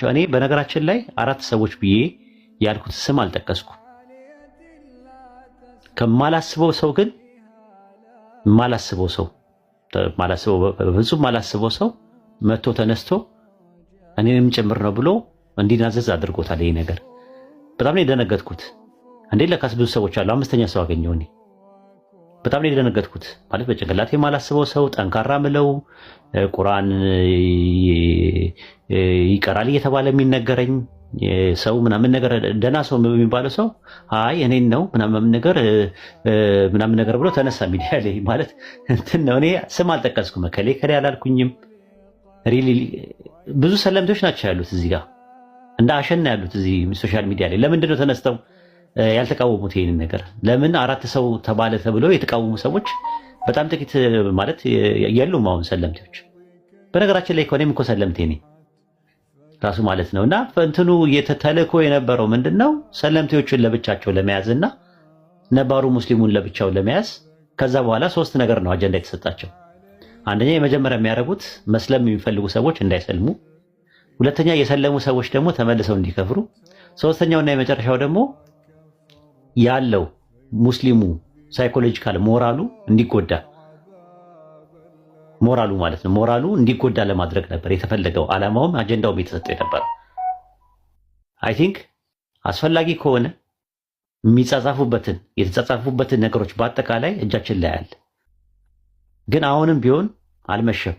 እኔ በነገራችን ላይ 4 ሰዎች ብዬ ያልኩት ስም አልጠቀስኩ። ከማላስበው ሰው ግን በፍጹም ማላስበው ሰው መጥቶ ተነስቶ እኔንም ጭምር ነው ብሎ እንዲናዘዝ አድርጎታል። ይሄ ነገር በጣም ነው የደነገጥኩት። እንዴ ለካስ ብዙ ሰዎች አሉ። 5ኛ ሰው አገኘው። እኔ በጣም ነው የደነገጥኩት። ማለት በጭንቅላቴ የማላስበው ሰው ጠንካራ ምለው ቁርአን ይቀራል እየተባለ የሚነገረኝ ሰው ምናምን ነገር ደና ሰው የሚባለው ሰው አይ እኔን ነው ምናምን ነገር ብሎ ተነሳ ሚዲያ ላይ። ማለት እንትን ነው። እኔ ስም አልጠቀስኩም፣ ከሌ አላልኩኝም። ሪሊ ብዙ ሰለምቶች ናቸው ያሉት እዚህ ጋር እንደ አሸና ያሉት እዚህ ሶሻል ሚዲያ ላይ። ለምንድን ነው ተነስተው ያልተቃወሙት ይሄንን ነገር? ለምን 4 ሰው ተባለ ተብለው የተቃወሙ ሰዎች በጣም ጥቂት ማለት የሉም አሁን ሰለምቴዎች። በነገራችን ላይ እኔም እኮ ሰለምቴ ነኝ ራሱ ማለት ነው። እና እንትኑ የተተልኮ የነበረው ምንድነው? ሰለምቴዎችን ለብቻቸው ለመያዝና ነባሩ ሙስሊሙን ለብቻው ለመያዝ። ከዛ በኋላ 3 ነገር ነው አጀንዳ የተሰጣቸው። አንደኛ የመጀመሪያ የሚያደርጉት መስለም የሚፈልጉ ሰዎች እንዳይሰልሙ፣ ሁለተኛ የሰለሙ ሰዎች ደግሞ ተመልሰው እንዲከፍሩ፣ ሶስተኛውና የመጨረሻው ደግሞ ያለው ሙስሊሙ ሳይኮሎጂካል ሞራሉ እንዲጎዳ፣ ሞራሉ ማለት ነው ሞራሉ እንዲጎዳ ለማድረግ ነበር የተፈለገው። ዓላማውም አጀንዳውም የተሰጠው የነበረው አይ ቲንክ አስፈላጊ ከሆነ የተጻጻፉበትን ነገሮች በአጠቃላይ እጃችን ላይ አለ። ግን አሁንም ቢሆን አልመሸም።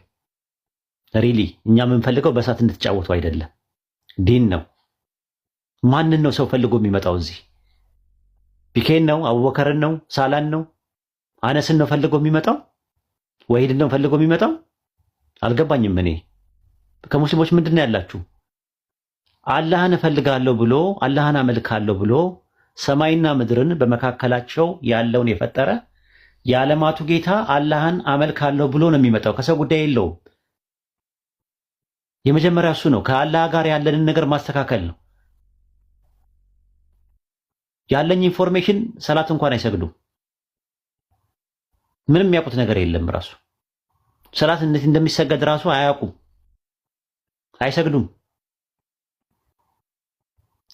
ሪሊ እኛ የምንፈልገው በእሳት እንድትጫወቱ አይደለም። ዲን ነው። ማንን ነው ሰው ፈልጎ የሚመጣው እዚህ? ፒኬን ነው? አቡበከርን ነው? ሳላን ነው? አነስን ነው ፈልጎ የሚመጣው? ወሂድን ነው ፈልጎ የሚመጣው? አልገባኝም። እኔ ከሙስሊሞች ምንድነው ያላችሁ? አላህን እፈልጋለሁ ብሎ አላህን አመልካለሁ ብሎ ሰማይና ምድርን በመካከላቸው ያለውን የፈጠረ የዓለማቱ ጌታ አላህን አመልካለሁ ብሎ ነው የሚመጣው። ከሰው ጉዳይ የለውም። የመጀመሪያ እሱ ነው። ከአላህ ጋር ያለንን ነገር ማስተካከል ነው። ያለኝ ኢንፎርሜሽን ሰላት እንኳን አይሰግዱም። ምንም የሚያውቁት ነገር የለም። ራሱ ሰላት እንዴት እንደሚሰገድ ራሱ አያውቁም፣ አይሰግዱም።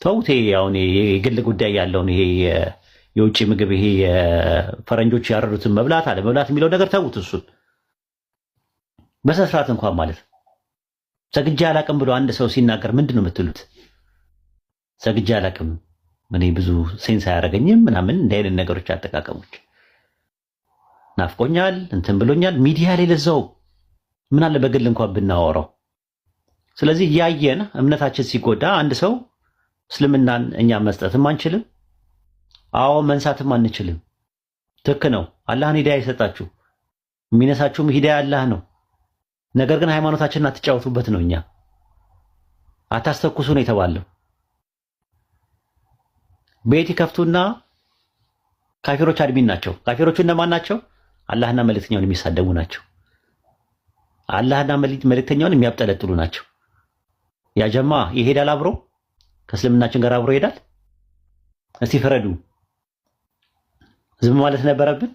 ተውቴ አሁን የግል ጉዳይ ያለውን ይሄ የውጭ ምግብ ይሄ ፈረንጆች ያረዱትን መብላት አለ መብላት የሚለው ነገር ተውት። እሱን በስነ እንኳን ማለት ሰግጄ አላቅም ብሎ አንድ ሰው ሲናገር ምንድን ነው የምትሉት? ሰግጄ አላቅም እኔ ብዙ ሴንስ አያደርገኝም ምናምን እንደ አይነት ነገሮች አጠቃቀሞች ናፍቆኛል እንትን ብሎኛል ሚዲያ ላይ ለዛው ምን አለ በግል እንኳን ብናወራው። ስለዚህ ያየን እምነታችን ሲጎዳ አንድ ሰው እስልምናን እኛ መስጠትም አንችልም፣ አዎ መንሳትም አንችልም። ትክ ነው። አላህን ሂዳያ ይሰጣችሁ፣ የሚነሳችሁም ሂዳያ አላህ ነው። ነገር ግን ሃይማኖታችንን አትጫወቱበት ነው። እኛ አታስተኩሱ ነው የተባለው። ቤት ይከፍቱና ካፊሮች አድሚን ናቸው። ካፊሮቹ እነማን ናቸው? አላህና መልእክተኛውን የሚሳደቡ ናቸው። አላህና መልእክተኛውን የሚያብጠለጥሉ ናቸው። ያ ጀማ ይሄዳል አብሮ ከእስልምናችን ጋር አብሮ ይሄዳል። እስቲ ፍረዱ። ዝም ማለት ነበረብን?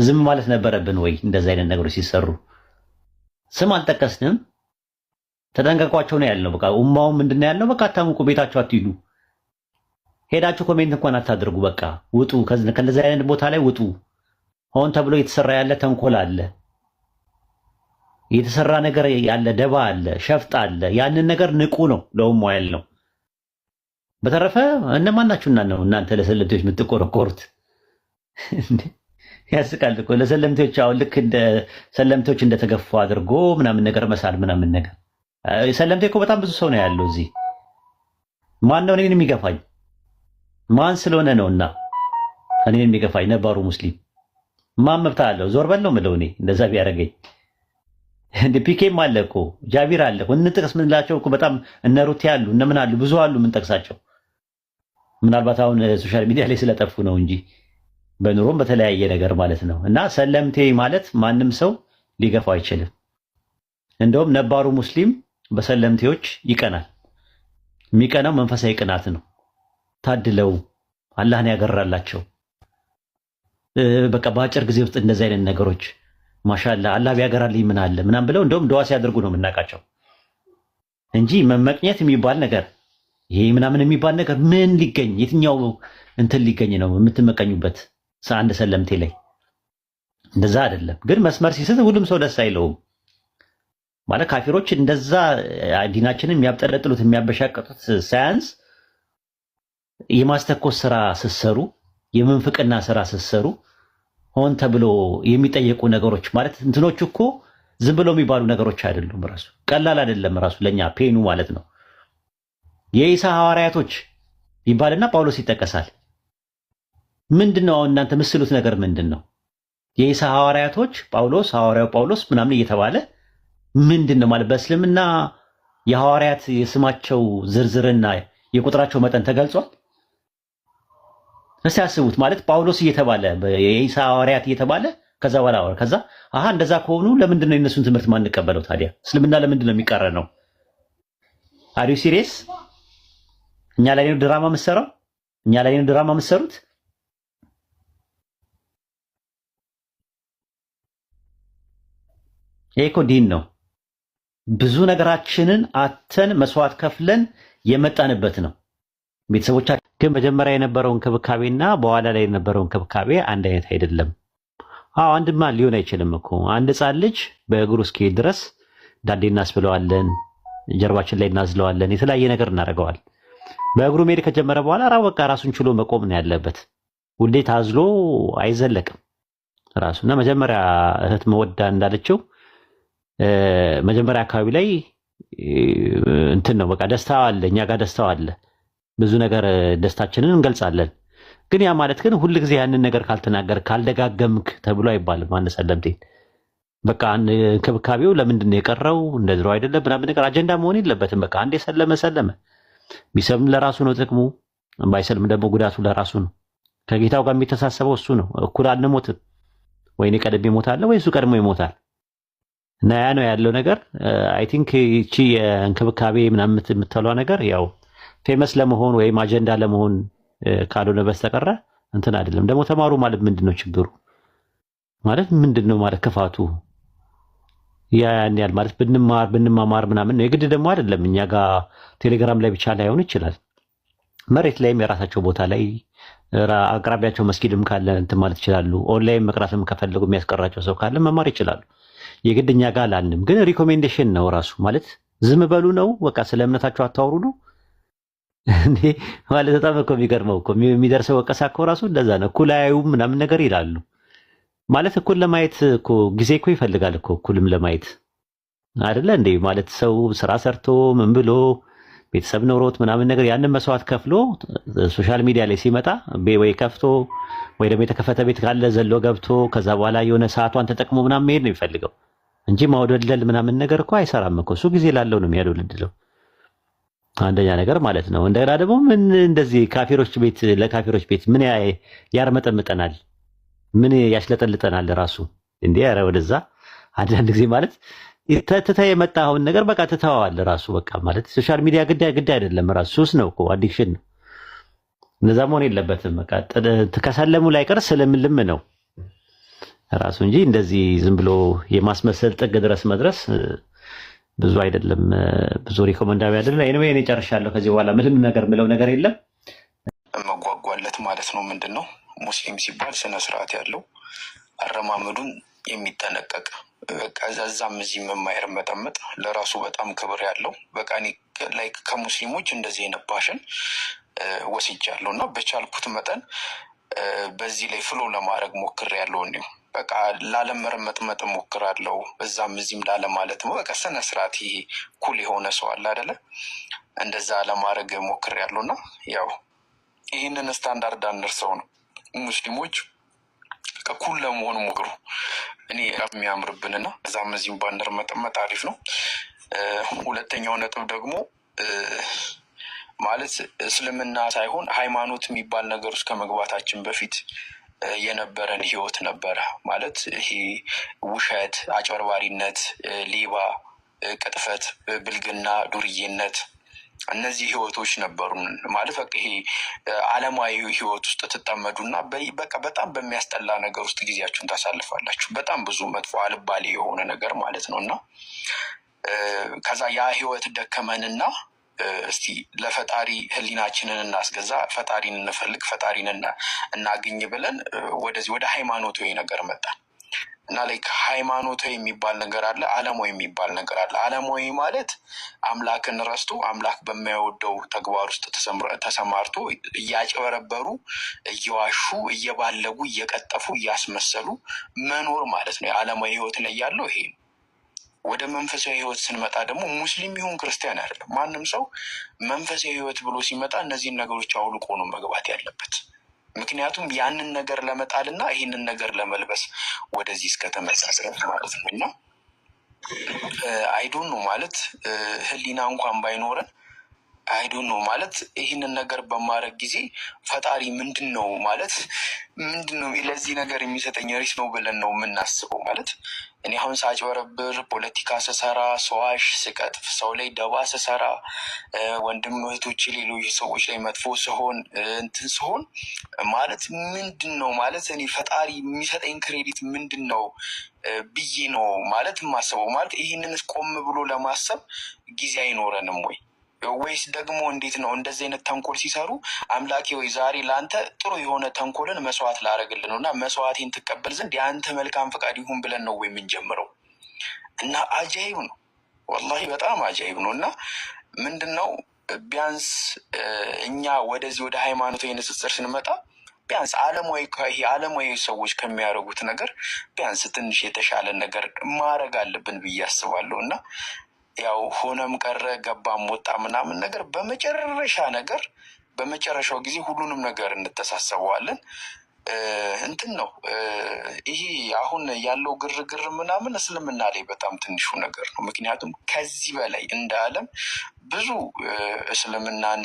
ዝም ማለት ነበረብን ወይ? እንደዚህ አይነት ነገሮች ሲሰሩ ስም አልጠቀስንም። ተጠንቀቋቸው ነው ያልነው። በቃ ኡማው ምንድነው ያልነው? በቃ አታሙቁ፣ ቤታችሁ አትሂዱ፣ ሄዳችሁ ኮሜንት እንኳን አታድርጉ። በቃ ውጡ፣ ከእንደዚህ አይነት ቦታ ላይ ውጡ። ሆን ተብሎ የተሰራ ያለ ተንኮል አለ፣ የተሰራ ነገር ያለ ደባ አለ፣ ሸፍጥ አለ። ያንን ነገር ንቁ ነው ለኡማው ያልነው። በተረፈ እነማን ናችሁና ነው እናንተ ለሰለምቴዎች የምትቆረቆሩት? ያስቃል እኮ ለሰለምቴዎች። አሁን ልክ እንደ ሰለምቴዎች እንደተገፉ አድርጎ ምናምን ነገር መሳል ምናምን ነገር። ሰለምቴ እኮ በጣም ብዙ ሰው ነው ያለው እዚህ። ማን ነው እኔን የሚገፋኝ? ማን ስለሆነ ነውና እኔን የሚገፋኝ? ነባሩ ሙስሊም ማን መብት አለው? ዞር በል ነው የምለው እኔ እንደዛ ቢያደርገኝ። እንደ ፒኬም አለ እኮ ጃቢር አለ እኮ እንጥቀስ ምንላቸው እኮ በጣም እነ ሩቲ አሉ እነ ምን አሉ ብዙ አሉ የምንጠቅሳቸው። ምናልባት አሁን ሶሻል ሚዲያ ላይ ስለጠፉ ነው እንጂ በኑሮም በተለያየ ነገር ማለት ነው። እና ሰለምቴ ማለት ማንም ሰው ሊገፋው አይችልም። እንደውም ነባሩ ሙስሊም በሰለምቴዎች ይቀናል። የሚቀናው መንፈሳዊ ቅናት ነው። ታድለው አላህን ያገራላቸው በቃ በአጭር ጊዜ ውስጥ እንደዚህ አይነት ነገሮች ማሻአላ አላህ ቢያገራልኝ ምን አለ ምናምን ብለው እንደውም ዱዓ ሲያደርጉ ነው የምናውቃቸው። እንጂ መመቅኘት የሚባል ነገር ይሄ ምናምን የሚባል ነገር ምን ሊገኝ የትኛው እንትን ሊገኝ ነው የምትመቀኙበት? አንድ ሰለምቴ ላይ እንደዛ አይደለም። ግን መስመር ሲስት ሁሉም ሰው ደስ አይለውም ማለት ካፊሮች እንደዛ ዲናችንን የሚያብጠለጥሉት የሚያበሻቀጡት ሳያንስ የማስተኮስ ስራ ስትሰሩ፣ የምንፍቅና ስራ ስትሰሩ ሆን ተብሎ የሚጠየቁ ነገሮች ማለት እንትኖች እኮ ዝም ብሎ የሚባሉ ነገሮች አይደሉም። ራሱ ቀላል አይደለም። ራሱ ለኛ ፔኑ ማለት ነው። የኢሳ ሐዋርያቶች ይባልና ጳውሎስ ይጠቀሳል። ምንድነው አሁን እናንተ ምስሉት ነገር ምንድነው? የኢሳ ሐዋርያቶች ጳውሎስ ሐዋርያው ጳውሎስ ምናምን እየተባለ ምንድነው ማለት በእስልምና የሐዋርያት የስማቸው ዝርዝርና የቁጥራቸው መጠን ተገልጿል? እስቲ ያስቡት። ማለት ጳውሎስ እየተባለ የኢሳ ሐዋርያት እየተባለ ከዛ በኋላ ከዛ እንደዛ ከሆኑ ለምንድነው የነሱን ትምህርት ማንቀበለው ታዲያ? እስልምና ለምንድነው የሚቀረነው? አሪው ሲሪየስ? እኛ ላይ ነው ድራማ የምትሰራው? እኛ ላይ ነው ድራማ የምትሰሩት? ይሄ እኮ ዲን ነው። ብዙ ነገራችንን አተን መስዋዕት ከፍለን የመጣንበት ነው። ቤተሰቦቻችን ግን መጀመሪያ የነበረው እንክብካቤና በኋላ ላይ የነበረው እንክብካቤ አንድ አይነት አይደለም። አንድማ ሊሆን አይችልም እኮ አንድ ሕፃን ልጅ በእግሩ እስኪሄድ ድረስ ዳዴ እናስብለዋለን፣ ጀርባችን ላይ እናዝለዋለን፣ የተለያየ ነገር እናደርገዋል። በእግሩ መሄድ ከጀመረ በኋላ በቃ ራሱን ችሎ መቆም ነው ያለበት። ሁሌ ታዝሎ አይዘለቅም ራሱና መጀመሪያ እህት መወዳ እንዳለችው መጀመሪያ አካባቢ ላይ እንትን ነው በቃ ደስታው አለ፣ እኛ ጋር ደስታው አለ፣ ብዙ ነገር ደስታችንን እንገልጻለን። ግን ያ ማለት ግን ሁል ጊዜ ያንን ነገር ካልተናገር ካልደጋገምክ ተብሎ አይባልም። አንድ ሰለምቴ በቃ እንክብካቤው ለምንድን ነው የቀረው እንደ ድሮ አይደለም ምናምን ነገር አጀንዳ መሆን የለበትም። በቃ አንዴ ሰለመ ቢሰልም ለራሱ ነው ጥቅሙ፣ ባይሰልም ደግሞ ጉዳቱ ለራሱ ነው። ከጌታው ጋር የሚተሳሰበው እሱ ነው። እኩል አንሞትም። ወይ እኔ ቀድሜ እሞታለሁ ወይ እሱ ቀድሞ ይሞታል። እና ያ ነው ያለው ነገር። አይ ቲንክ እቺ የእንክብካቤ ምናምን የምትለው ነገር ያው ፌመስ ለመሆን ወይም አጀንዳ ለመሆን ካልሆነ በስተቀረ እንትን አይደለም። ደግሞ ተማሩ ማለት ምንድነው ችግሩ? ማለት ምንድነው ማለት ክፋቱ? ያን ያህል ማለት ብንማማር ምናምን ነው የግድ ደግሞ አይደለም። እኛ ጋር ቴሌግራም ላይ ብቻ ላይሆን ይችላል። መሬት ላይም የራሳቸው ቦታ ላይ አቅራቢያቸው መስጊድም ካለ እንትን ማለት ይችላሉ። ኦንላይን መቅራትም ከፈለጉ የሚያስቀራቸው ሰው ካለ መማር ይችላሉ። የግድ እኛ ጋር አላልንም። ግን ሪኮሜንዴሽን ነው ራሱ ማለት ዝም በሉ ነው በቃ ስለ እምነታቸው አታውሩ ነው እንዴ ማለት በጣም እኮ የሚገርመው እኮ የሚደርሰው ወቀሳ እኮ ራሱ እንደዛ ነው። እኩል አያዩም ምናምን ነገር ይላሉ። ማለት እኩል ለማየት እኮ ጊዜ እኮ ይፈልጋል እኮ እኩልም ለማየት አይደለ እንዴ? ማለት ሰው ስራ ሰርቶ ምን ብሎ ቤተሰብ ኖሮት ምናምን ነገር ያንን መስዋዕት ከፍሎ ሶሻል ሚዲያ ላይ ሲመጣ ወይ ከፍቶ ወይ ደግሞ የተከፈተ ቤት ካለ ዘሎ ገብቶ ከዛ በኋላ የሆነ ሰዓቷን ተጠቅሞ ምናምን መሄድ ነው የሚፈልገው እንጂ ማውደልደል ምናምን ነገር እኮ አይሰራም እኮ። እሱ ጊዜ ላለው ነው የሚያደልድለው። አንደኛ ነገር ማለት ነው። እንደገና ደግሞ ምን እንደዚህ ካፊሮች ቤት ለካፊሮች ቤት ምን ያርመጠምጠናል? ምን ያሽለጠልጠናል? ራሱ እንዴ ኧረ ወደዛ አንዳንድ ጊዜ ማለት ትተህ የመጣኸውን ነገር በቃ ትተዋዋል። ራሱ በቃ ማለት ሶሻል ሚዲያ ግድ አይደለም። ራሱ ሱስ ነው እኮ አዲክሽን ነው። እነዛ መሆን የለበትም። በቃ ከሰለሙ ላይ ቀር ስለምልም ነው ራሱ እንጂ እንደዚህ ዝም ብሎ የማስመሰል ጥግ ድረስ መድረስ ብዙ አይደለም። ብዙ ሪኮመንዳዊ አይደለም። ኤኒዌይ እኔ ጨርሻለሁ። ከዚህ በኋላ ምንም ነገር ምለው ነገር የለም። መጓጓለት ማለት ነው። ምንድን ነው ሙስሊም ሲባል ስነ ስርዓት ያለው አረማመዱን የሚጠነቀቅ በቃ እዛም እዚህም የማይርመጠመጥ ለራሱ በጣም ክብር ያለው በቃ እኔ ላይ ከሙስሊሞች እንደዚህ አይነት ፓሽን ወስጃለሁ እና በቻልኩት መጠን በዚህ ላይ ፍሎ ለማድረግ ሞክሬያለሁ። እንዲሁ በቃ ላለመርመጥመጥ ሞክራለሁ። እዛም እዚህም ላለማለት ነው። በቃ ስነ ስርዓት ይሄ ኩል የሆነ ሰው አለ አይደለ? እንደዛ ለማድረግ ሞክሬያለሁ እና ያው ይህንን ስታንዳርድ አንርሰው ነው ሙስሊሞች ኩል ለመሆኑ ሞክሩ። እኔ የሚያምርብንና እዛም እዚህም ባንርመጥመጥ አሪፍ ነው። ሁለተኛው ነጥብ ደግሞ ማለት እስልምና ሳይሆን ሃይማኖት የሚባል ነገር ውስጥ ከመግባታችን በፊት የነበረን ህይወት ነበረ። ማለት ይሄ ውሸት፣ አጭበርባሪነት፣ ሌባ፣ ቅጥፈት፣ ብልግና፣ ዱርዬነት እነዚህ ህይወቶች ነበሩን። ማለት በቃ ይሄ ዓለማዊ ህይወት ውስጥ ትጠመዱና በቃ በጣም በሚያስጠላ ነገር ውስጥ ጊዜያችሁን ታሳልፋላችሁ። በጣም ብዙ መጥፎ አልባሌ የሆነ ነገር ማለት ነው እና ከዛ ያ ህይወት ደከመንና እስቲ ለፈጣሪ ህሊናችንን እናስገዛ፣ ፈጣሪን እንፈልግ፣ ፈጣሪን እናግኝ ብለን ወደዚህ ወደ ሃይማኖታዊ ነገር መጣን እና ላይክ ሃይማኖታዊ የሚባል ነገር አለ፣ ዓለማዊ የሚባል ነገር አለ። ዓለማዊ ማለት አምላክን ረስቶ አምላክ በማይወደው ተግባር ውስጥ ተሰማርቶ እያጭበረበሩ፣ እየዋሹ፣ እየባለጉ፣ እየቀጠፉ፣ እያስመሰሉ መኖር ማለት ነው። የዓለማዊ ህይወት ላይ ያለው ይሄ ነው። ወደ መንፈሳዊ ህይወት ስንመጣ ደግሞ ሙስሊም ይሁን ክርስቲያን አይደለም፣ ማንም ሰው መንፈሳዊ ህይወት ብሎ ሲመጣ እነዚህን ነገሮች አውልቆ ነው መግባት ያለበት። ምክንያቱም ያንን ነገር ለመጣልና ይህንን ነገር ለመልበስ ወደዚህ እስከተመጣ ማለት ነው። እና አይዶን ነው ማለት ህሊና እንኳን ባይኖረን አይዶን ነው ማለት ይህንን ነገር በማድረግ ጊዜ ፈጣሪ ምንድን ነው ማለት ምንድን ነው ለዚህ ነገር የሚሰጠኝ ሪስ ነው ብለን ነው የምናስበው። ማለት እኔ አሁን ሳጭበረብር፣ ፖለቲካ ስሰራ፣ ሰዋሽ፣ ስቀጥፍ፣ ሰው ላይ ደባ ስሰራ፣ ወንድም እህቶች ሌሎች ሰዎች ላይ መጥፎ ሲሆን እንትን ሲሆን ማለት ምንድን ነው ማለት እኔ ፈጣሪ የሚሰጠኝ ክሬዲት ምንድን ነው ብዬ ነው ማለት የማስበው። ማለት ይህንን ቆም ብሎ ለማሰብ ጊዜ አይኖረንም ወይ? ወይስ ደግሞ እንዴት ነው እንደዚህ አይነት ተንኮል ሲሰሩ አምላኬ ወይ ዛሬ ለአንተ ጥሩ የሆነ ተንኮልን መስዋዕት ላደርግልህ ነው እና መስዋዕቴን ትቀበል ዘንድ የአንተ መልካም ፈቃድ ይሁን ብለን ነው የምንጀምረው። እና አጃይብ ነው ወላሂ በጣም አጃይብ ነው። እና ምንድን ነው ቢያንስ እኛ ወደዚህ ወደ ሃይማኖታዊ ንጽጽር ስንመጣ ቢያንስ ዓለማዊ ሰዎች ከሚያደርጉት ነገር ቢያንስ ትንሽ የተሻለ ነገር ማድረግ አለብን ብዬ አስባለሁ። እና ያው ሆነም ቀረ ገባም ወጣ ምናምን ነገር በመጨረሻው ጊዜ ሁሉንም ነገር እንተሳሰበዋለን። እንትን ነው ይሄ አሁን ያለው ግርግር ምናምን እስልምና ላይ በጣም ትንሹ ነገር ነው። ምክንያቱም ከዚህ በላይ እንደ ዓለም ብዙ እስልምናን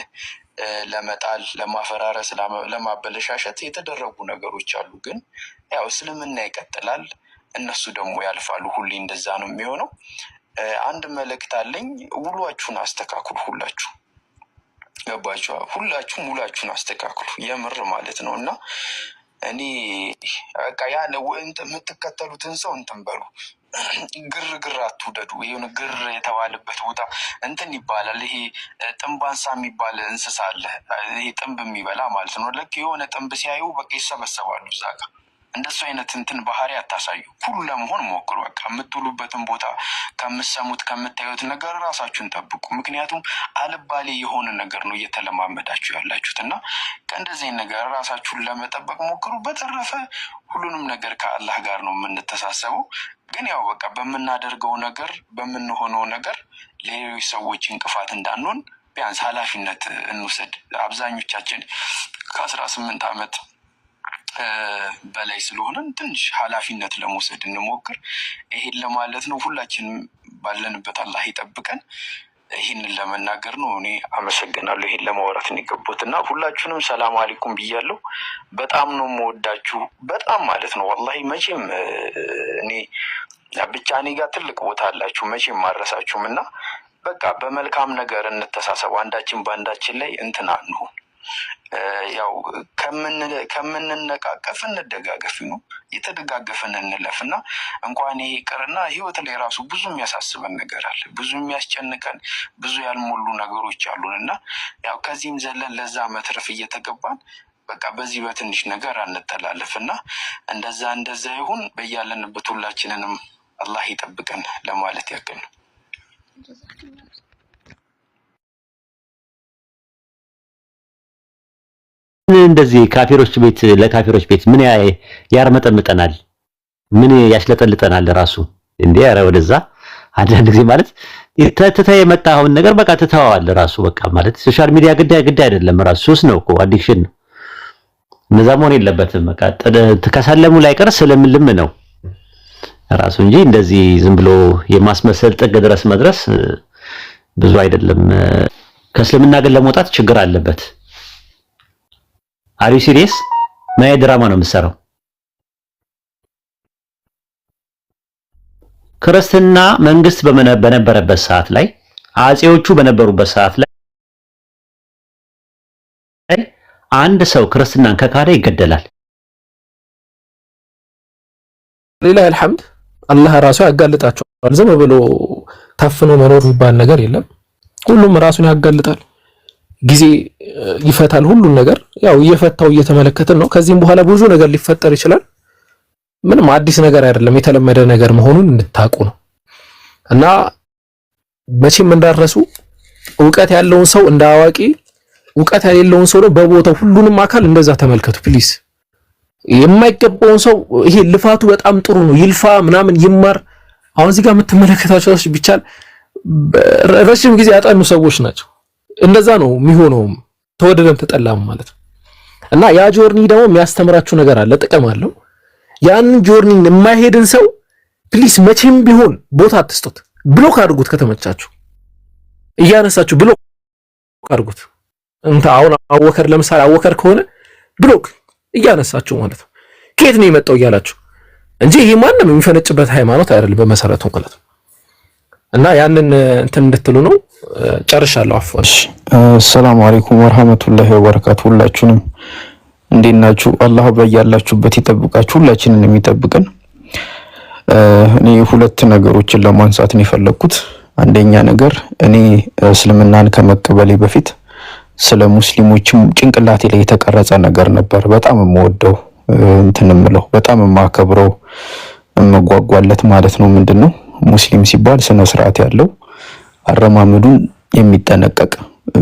ለመጣል፣ ለማፈራረስ፣ ለማበለሻሸት የተደረጉ ነገሮች አሉ። ግን ያው እስልምና ይቀጥላል፣ እነሱ ደግሞ ያልፋሉ። ሁሌ እንደዛ ነው የሚሆነው። አንድ መልእክት አለኝ። ውሏችሁን አስተካክሉ። ሁላችሁ ገባችሁ? ሁላችሁም ውሏችሁን አስተካክሉ የምር ማለት ነው። እና እኔ በቃ ያን የምትከተሉትን ሰው እንትን በሉ፣ ግርግር አትውደዱ። ይሁን ግር የተባለበት ቦታ እንትን ይባላል። ይሄ ጥንብ አንሳ የሚባል እንስሳ አለ። ይሄ ጥንብ የሚበላ ማለት ነው። ልክ የሆነ ጥንብ ሲያዩ በቃ ይሰበሰባሉ እዛ ጋር። እንደሱ አይነት እንትን ባህሪ አታሳዩ። ሁሉ ለመሆን ሞክሩ። በቃ የምትውሉበትን ቦታ ከምትሰሙት ከምታዩት ነገር ራሳችሁን ጠብቁ። ምክንያቱም አልባሌ የሆነ ነገር ነው እየተለማመዳችሁ ያላችሁት እና ከእንደዚህ ነገር ራሳችሁን ለመጠበቅ ሞክሩ። በተረፈ ሁሉንም ነገር ከአላህ ጋር ነው የምንተሳሰበው። ግን ያው በቃ በምናደርገው ነገር በምንሆነው ነገር ሌሎች ሰዎች እንቅፋት እንዳንሆን ቢያንስ ኃላፊነት እንውሰድ። አብዛኞቻችን ከ18 ዓመት በላይ ስለሆነን ትንሽ ኃላፊነት ለመውሰድ እንሞክር። ይሄን ለማለት ነው። ሁላችንም ባለንበት አላህ ይጠብቀን። ይህንን ለመናገር ነው። እኔ አመሰግናለሁ። ይሄን ለማውራት ነው የገቡት እና ሁላችሁንም ሰላም አለይኩም ብያለሁ። በጣም ነው የምወዳችሁ፣ በጣም ማለት ነው ወላሂ። መቼም እኔ ብቻ እኔ ጋር ትልቅ ቦታ አላችሁ፣ መቼም ማረሳችሁም እና በቃ በመልካም ነገር እንተሳሰቡ። አንዳችን በአንዳችን ላይ እንትን አንሁን። ያው ከምንነቃቀፍ እንደጋገፍ ነው፣ የተደጋገፈን እንለፍ እና እንኳን ይሄ ቅርና ህይወት ላይ ራሱ ብዙ የሚያሳስበን ነገር አለ፣ ብዙ የሚያስጨንቀን ብዙ ያልሞሉ ነገሮች አሉን እና ያው ከዚህም ዘለን ለዛ መትረፍ እየተገባን በቃ በዚህ በትንሽ ነገር አንተላለፍ እና እንደዛ ይሁን። በያለንበት ሁላችንንም አላህ ይጠብቀን ለማለት ያክል ነው። እንደዚህ ካፊሮች ቤት ለካፊሮች ቤት ምን ያርመጠምጠናል? ምን ያሽለጠልጠናል? ራሱ እንዴ! ኧረ ወደዛ አንዳንድ ጊዜ ማለት ተተተ የመጣውን ነገር በቃ ተተዋዋል። ራሱ በቃ ማለት ሶሻል ሚዲያ ግድ አይደለም፣ ራሱ ሱስ ነው እኮ አዲክሽን ነው። እነዛ መሆን የለበትም። በቃ ከሰለሙ ላይ ቀር ስለምልም ነው ራሱ እንጂ እንደዚህ ዝም ብሎ የማስመሰል ጥግ ድረስ መድረስ ብዙ አይደለም። ከእስልምና ግን ለመውጣት ችግር አለበት። አሪ ሲሪየስ ማየ ድራማ ነው የምትሰራው። ክርስትና መንግስት በነበረበት ሰዓት ላይ አጼዎቹ በነበሩበት ሰዓት ላይ አንድ ሰው ክርስትናን ከካደ ይገደላል። ሊላሂ አልሐምድ አላህ ራሱ ያጋልጣቸዋል። ዝም ብሎ ታፍኖ መኖር የሚባል ነገር የለም። ሁሉም ራሱን ያጋልጣል፣ ጊዜ ይፈታል ሁሉን ነገር። ያው እየፈታው እየተመለከትን ነው። ከዚህም በኋላ ብዙ ነገር ሊፈጠር ይችላል። ምንም አዲስ ነገር አይደለም፣ የተለመደ ነገር መሆኑን እንድታቁ ነው። እና መቼም እንዳረሱ ዕውቀት ያለውን ሰው እንደ አዋቂ፣ ዕውቀት የሌለውን ሰው በቦታው ሁሉንም አካል እንደዛ ተመልከቱ ፕሊስ። የማይገባውን ሰው ይሄ ልፋቱ በጣም ጥሩ ነው ይልፋ ምናምን ይማር። አሁን እዚህ ጋር የምትመለከታቸው ሰዎች ቢቻል ረጅም ጊዜ ያጠኑ ሰዎች ናቸው። እንደዛ ነው የሚሆነው ተወደደም ተጠላም ማለት ነው። እና ያ ጆርኒ ደግሞ የሚያስተምራችሁ ነገር አለ፣ ጥቅም አለው። ያንን ጆርኒ የማይሄድን ሰው ፕሊስ መቼም ቢሆን ቦታ አትስጡት። ብሎክ አድርጉት። ከተመቻችሁ እያነሳችሁ ብሎክ አድርጉት። እንተ አሁን አወከር ለምሳሌ አወከር ከሆነ ብሎክ እያነሳችሁ ማለት ነው ከየት ነው የመጣው እያላችሁ እንጂ ይሄ ማንም የሚፈነጭበት ሃይማኖት አይደለም በመሰረቱ ማለት ነው። እና ያንን እንትን እንድትሉ ነው። ጨርሻለሁ። አፍዋሽ ሰላም አለይኩም ወራህመቱላሂ ወበረካቱ። ሁላችሁንም እንዴት ናችሁ? አላህ በያላችሁበት ይጠብቃችሁ፣ ሁላችንን የሚጠብቀን። እኔ ሁለት ነገሮችን ለማንሳት ነው የፈለኩት። አንደኛ ነገር እኔ እስልምናን ከመቀበሌ በፊት ስለ ሙስሊሞችም ጭንቅላቴ ላይ የተቀረጸ ነገር ነበር። በጣም የምወደው እንትን የምለው በጣም የማከብረው የምጓጓለት ማለት ነው። ምንድነው ሙስሊም ሲባል ስነ ስርዓት ያለው አረማመዱን የሚጠነቀቅ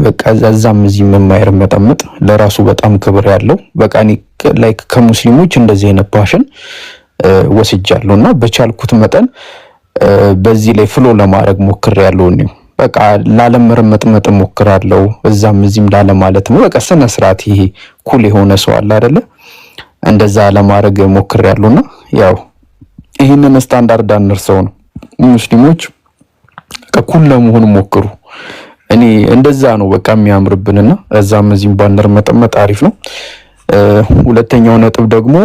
በቃ እዛም እዚህም የማይርመጠመጥ ለራሱ በጣም ክብር ያለው በቃ እኔ ላይክ ከሙስሊሞች እንደዚህ አይነት ፓሽን ወስጃለሁና በቻልኩት መጠን በዚህ ላይ ፍሎ ለማድረግ ሞክሬያለሁ። እኔ በቃ ላለመርመጥመጥ ሞክራለሁ፣ እዛም እዚህም ላለማለት ነው። በቃ ስነ ስርዓት ይሄ ኩል የሆነ ሰው አለ አይደለ? እንደዛ ለማድረግ ሞክሬያለሁና ያው ይሄንን ስታንዳርድ አንርሰው ነው ሙስሊሞች ኩል ለመሆን ሞክሩ። እኔ እንደዛ ነው በቃ የሚያምርብንና እዛም እዚህም ባንርመጠመጥ አሪፍ ነው። ሁለተኛው ነጥብ ደግሞ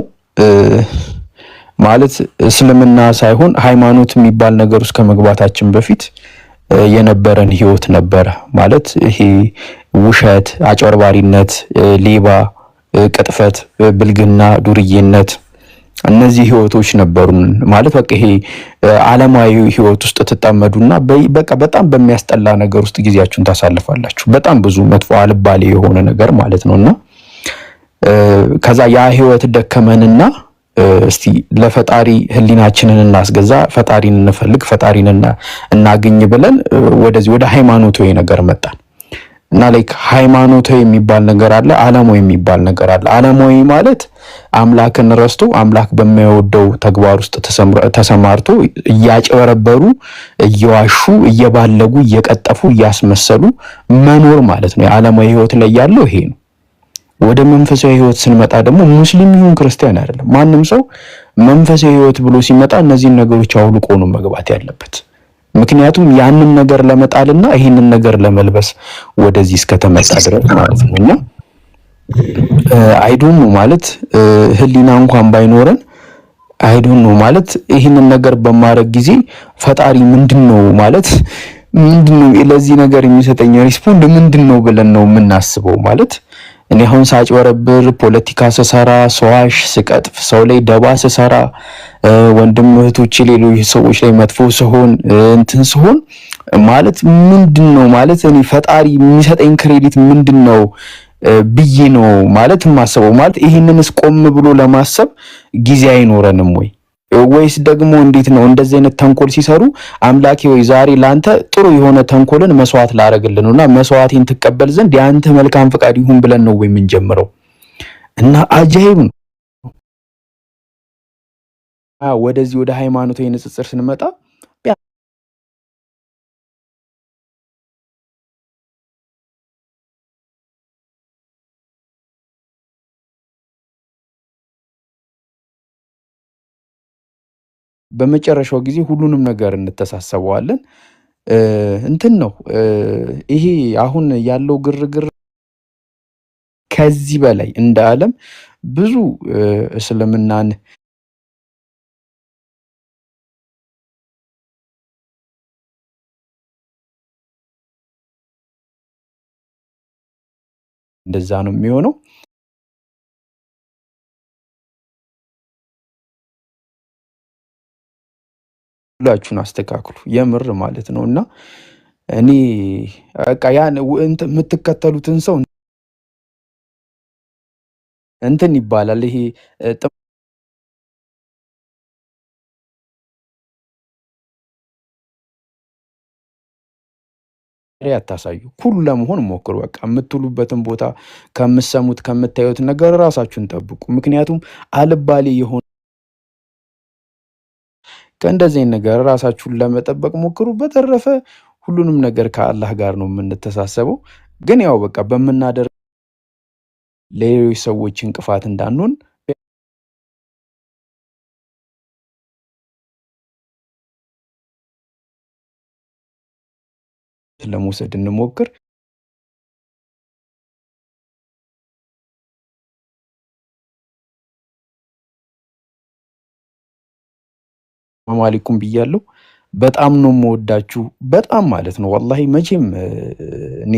ማለት እስልምና ሳይሆን ሃይማኖት የሚባል ነገር ውስጥ ከመግባታችን በፊት የነበረን ህይወት ነበረ። ማለት ይሄ ውሸት፣ አጭበርባሪነት፣ ሌባ፣ ቅጥፈት፣ ብልግና፣ ዱርዬነት እነዚህ ህይወቶች ነበሩን። ማለት በቃ ይሄ ዓለማዊ ህይወት ውስጥ ተጣመዱና በቃ በጣም በሚያስጠላ ነገር ውስጥ ጊዜያችሁን ታሳልፋላችሁ። በጣም ብዙ መጥፎ አልባሌ የሆነ ነገር ማለት ነውና ከዛ ያ ህይወት ደከመንና እስቲ ለፈጣሪ ህሊናችንን እናስገዛ፣ ፈጣሪን እንፈልግ፣ ፈጣሪን እናገኝ ብለን ወደዚህ ወደ ሃይማኖታዊ ነገር መጣን እና ላይክ ሃይማኖታዊ የሚባል ነገር አለ፣ ዓለማዊ የሚባል ነገር አለ። ዓለማዊ ማለት አምላክን ረስቶ አምላክ በማይወደው ተግባር ውስጥ ተሰማርቶ እያጨበረበሩ፣ እየዋሹ፣ እየባለጉ፣ እየቀጠፉ፣ እያስመሰሉ መኖር ማለት ነው። የዓለማዊ ህይወት ላይ ያለው ይሄ ነው። ወደ መንፈሳዊ ህይወት ስንመጣ ደግሞ ሙስሊም ይሁን ክርስቲያን አይደለም፣ ማንም ሰው መንፈሳዊ ህይወት ብሎ ሲመጣ እነዚህን ነገሮች አውልቆ ነው መግባት ያለበት። ምክንያቱም ያንን ነገር ለመጣልና ይሄንን ነገር ለመልበስ ወደዚህ እስከተመጣ ድረስ ማለት ነውና አይዶን ነው ማለት ህሊና እንኳን ባይኖረን አይዶን ነው ማለት ይሄንን ነገር በማድረግ ጊዜ ፈጣሪ ምንድነው ማለት ምንድነው ለዚህ ነገር የሚሰጠኝ ሪስፖንድ ምንድነው ብለን ነው የምናስበው። ማለት እኔ አሁን ሳጭበረብር፣ ፖለቲካ ስሰራ፣ ሰዋሽ ስቀጥፍ፣ ሰው ላይ ደባ ስሰራ፣ ወንድም እህቶቼ ሌሎች ሰዎች ላይ መጥፎ ሲሆን እንትን ሲሆን ማለት ምንድነው ማለት እኔ ፈጣሪ የሚሰጠኝ ክሬዲት ምንድነው ብዬ ነው ማለት የማስበው። ማለት ይሄንንስ ቆም ብሎ ለማሰብ ጊዜ አይኖረንም ወይስ ደግሞ እንዴት ነው? እንደዚህ አይነት ተንኮል ሲሰሩ አምላኬ ወይ ዛሬ ላንተ ጥሩ የሆነ ተንኮልን መስዋዕት ላረግልህ ነውና መስዋዕቴን ትቀበል ዘንድ ያንተ መልካም ፈቃድ ይሁን ብለን ነው የምንጀምረው። እና አጃይብ ነው። ወደዚህ ወደ ሃይማኖታዊ ንጽጽር ስንመጣ በመጨረሻው ጊዜ ሁሉንም ነገር እንተሳሰበዋለን። እንትን ነው ይሄ አሁን ያለው ግርግር ከዚህ በላይ እንደ ዓለም ብዙ እስልምናን እንደዛ ነው የሚሆነው። ሁላችሁን አስተካክሉ የምር ማለት ነው። እና እኔ በቃ ያን የምትከተሉትን ሰው እንትን ይባላል ይሄ አታሳዩ። ኩል ለመሆን ሞክሩ። በቃ የምትሉበትን ቦታ ከምትሰሙት ከምታዩት ነገር ራሳችሁን ጠብቁ። ምክንያቱም አልባሌ የሆነ ከእንደዚህ ነገር ራሳችሁን ለመጠበቅ ሞክሩ። በተረፈ ሁሉንም ነገር ከአላህ ጋር ነው የምንተሳሰበው። ግን ያው በቃ በምናደርግ ለሌሎች ሰዎች እንቅፋት እንዳንሆን ለመውሰድ እንሞክር። ሰላም አለይኩም ብያለሁ። በጣም ነው የምወዳችሁ፣ በጣም ማለት ነው ወላሂ። መቼም እኔ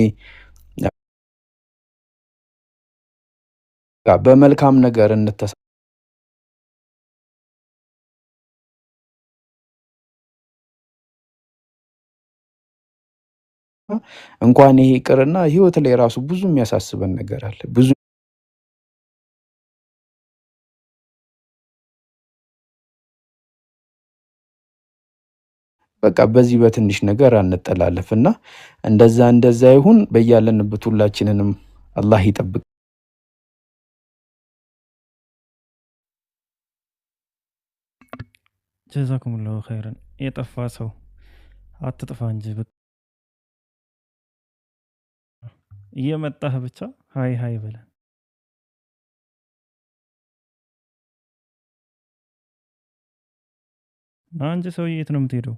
በመልካም ነገር እንኳን ይሄ ይቅርና ህይወት ላይ ራሱ ብዙ የሚያሳስበን ነገር አለ። ብዙ በቃ በዚህ በትንሽ ነገር አንጠላለፍና እንደዛ ይሁን። በያለንበት ሁላችንንም አላህ ይጠብቅ። ጀዛኩሙላሁ ኸይረን። የጠፋ ሰው አትጥፋ እንጂ እየመጣህ ብቻ ሀይ ሀይ በለን። አንቺ ሰውዬ የት ነው የምትሄደው?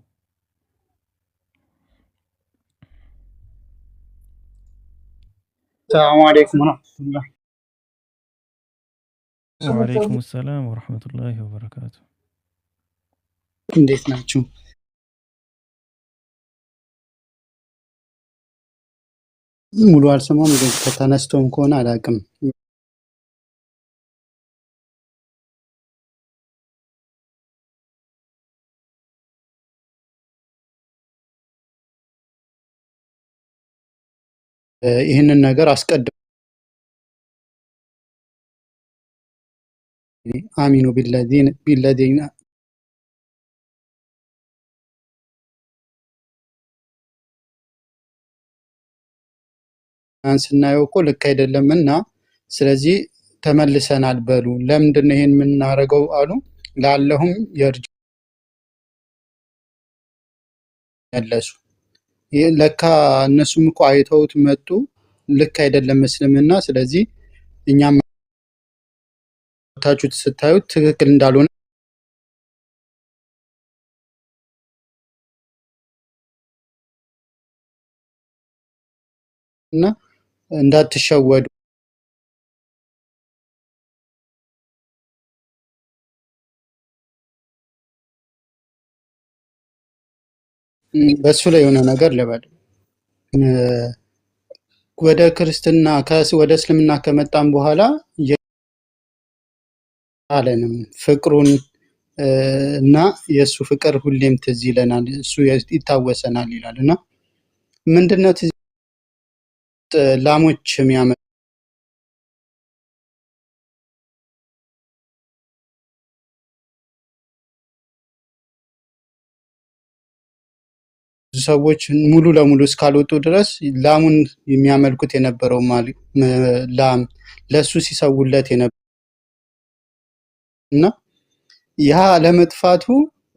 ሰላሙ አለይኩም ወራህመቱላህ። ወአለይኩም ሰላም ወራህመቱላሂ ወበረካቱ። እንዴት ናችሁ? ሙሉ አልሰማም፣ ግን ከተነስቶም ከሆነ አላውቅም። ይህንን ነገር አስቀድሞ አሚኑ ቢለዚነ ስናየው እኮ ልክ አይደለም እና ስለዚህ ተመልሰናል በሉ። ለምንድን ነው ይሄን የምናደርገው አሉ። ላለሁም የርጅ መለሱ። ለካ እነሱም እኮ አይተውት መጡ። ልክ አይደለም እስልምና። ስለዚህ እኛም ታችሁት ስታዩት ትክክል እንዳልሆነ እና እንዳትሸወዱ በሱ ላይ የሆነ ነገር ልበል። ወደ ክርስትና ወደ እስልምና ከመጣን በኋላ አለንም ፍቅሩን እና የሱ ፍቅር ሁሌም ትዝ ይለናል፣ እሱ ይታወሰናል ይላል እና ምንድነው ላሞች የሚያመ ሰዎች ሙሉ ለሙሉ እስካልወጡ ድረስ ላሙን የሚያመልኩት የነበረው ላም ለሱ ሲሰውለት የነበረው እና ያ ለመጥፋቱ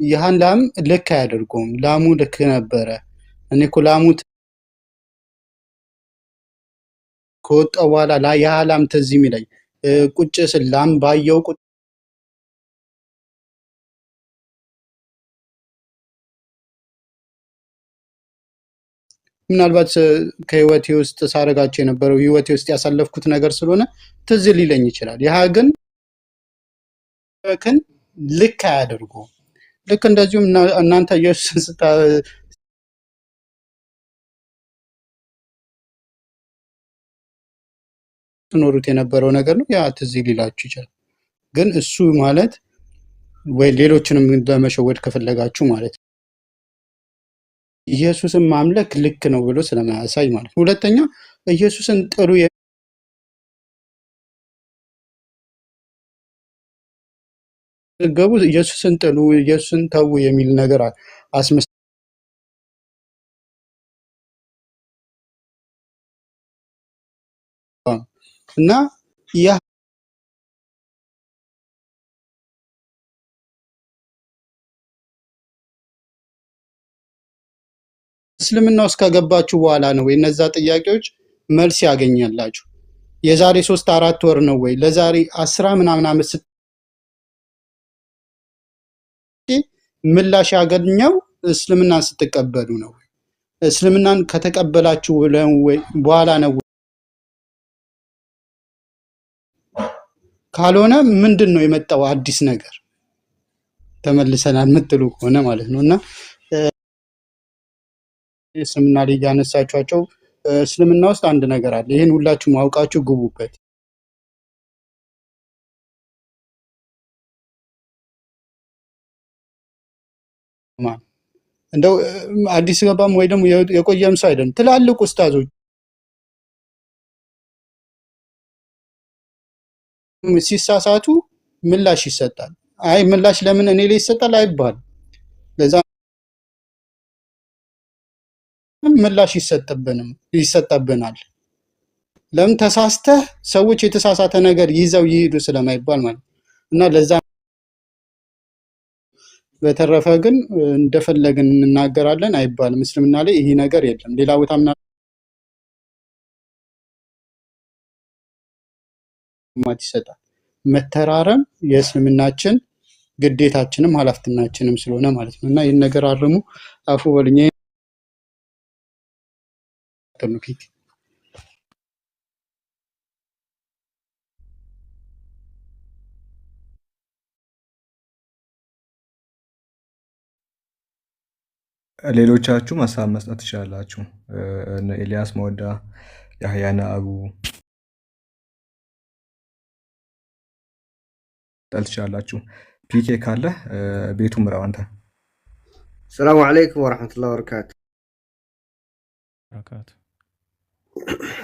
ያን ላም ልክ አያደርገውም። ላሙ ልክ ነበረ። እኔ እኮ ላሙ ከወጣው በኋላ ያ ላም ትዝ የሚለኝ ቁጭ ስል ላም ባየው ምናልባት ከህይወቴ ውስጥ ሳረጋቸው የነበረው ህይወቴ ውስጥ ያሳለፍኩት ነገር ስለሆነ ትዝ ሊለኝ ይችላል። ያ ግን ልክ አያደርጉም። ልክ እንደዚሁም እናንተ ኢየሱስን ስትኖሩት የነበረው ነገር ነው። ያ ትዝ ሊላችሁ ይችላል። ግን እሱ ማለት ወይ ሌሎችንም ለመሸወድ ከፈለጋችሁ ማለት ነው ኢየሱስን ማምለክ ልክ ነው ብሎ ስለማያሳይ ማለት ነው። ሁለተኛ ኢየሱስን ጥሉ የገቡ ኢየሱስን ጥሉ ኢየሱስን ተዉ የሚል ነገር አስመስ እና ያ እስልምና ውስጥ ከገባችሁ በኋላ ነው ወይ እነዛ ጥያቄዎች መልስ ያገኛላችሁ? የዛሬ 3-4 ወር ነው ወይ ለዛሬ 10 ምናምን ዓመት ምላሽ ያገኘው እስልምናን ስትቀበሉ ነው? እስልምናን ከተቀበላችሁ በኋላ ነው? ካልሆነ ምንድን ነው የመጣው አዲስ ነገር ተመልሰናል የምትሉ ከሆነ ማለት ነው። እና እስልምና ላይ ያነሳቻቸው እስልምና ውስጥ አንድ ነገር አለ። ይሄን ሁላችሁ ማውቃችሁ ግቡበት። እንደው አዲስ ገባም ወይ ደግሞ የቆየም ሰው አይደለም። ትላልቅ ኡስታዞች ሲሳሳቱ ምላሽ ይሰጣል። አይ ምላሽ ለምን እኔ ላይ ይሰጣል አይባል። ለዛ ምላሽ ይሰጠብናል። ለምን ተሳስተህ ሰዎች የተሳሳተ ነገር ይዘው ይሄዱ ስለማይባል ማለት እና ለዛ በተረፈ ግን እንደፈለግን እንናገራለን አይባልም። እስልምና ላይ ይሄ ነገር የለም። ሌላ ቦታ ምናምን ይሰጣል። መተራረም የእስልምናችን ግዴታችንም ኃላፊነታችንም ስለሆነ ማለት ነው እና ይህን ነገር አርሙ። አፉ በሉኝ። ሌሎቻችሁ ሀሳብ መስጠት ትችላላችሁ። እነ ኤልያስ መወዳ፣ ያህያና አቡ ጠል ትችላላችሁ። ፒኬ ካለ ቤቱ ምራው አንተ። ሰላሙ አለይኩም ወረሕመቱላሂ ወበረካቱ።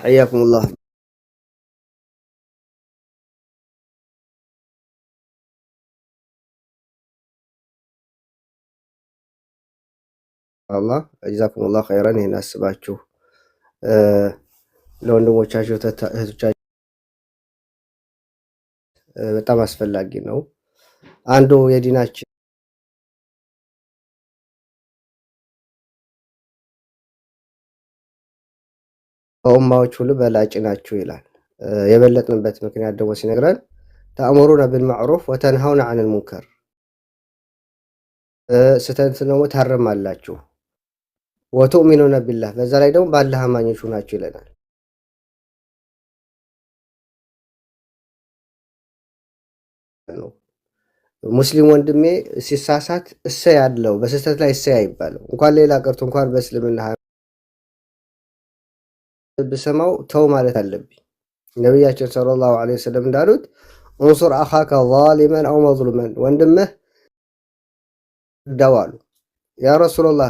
ሐያኩሙላህ። አላህ ጀዛኩሙላህ ኸይረን። ይህን አስባችሁ ለወንድሞቻችሁ እህቶቻችሁ በጣም አስፈላጊ ነው። አንዱ የዲናችን ከኡማዎች ሁሉ በላጭ ናችሁ ይላል። የበለጥንበት ምክንያት ደግሞ ሲነግረን ተአምሩነ ቢልማዕሩፍ ወተንሃውነ ዐኒል ሙንከር፣ ስተትን ደግሞ ታርማላችሁ። ወቱእሚኑነ ቢላህ፣ በዛ ላይ ደግሞ በአላህ አማኞች ናችሁ ይለናል። ሙስሊም ወንድሜ ሲሳሳት እሰይ ያለው በስህተት ላይ እሰይ አይባልም። እንኳን ሌላ ቀርቶ እንኳን በእስልምና ብሰማው ተው ማለት አለብኝ። ነቢያችን ሰለላሁ ዐለይሂ ወሰለም እንዳሉት እንሱር አኻከ ዛሊመን አው መዝሉመን፣ ወንድምህ ዳው አሉ። ያ ረሱላላህ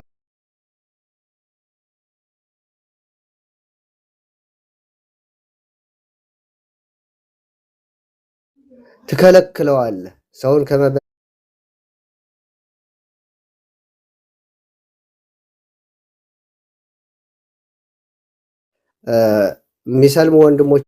ትከለክለዋለህ ሰውን ከመበ የሚሰልሙ ወንድሞች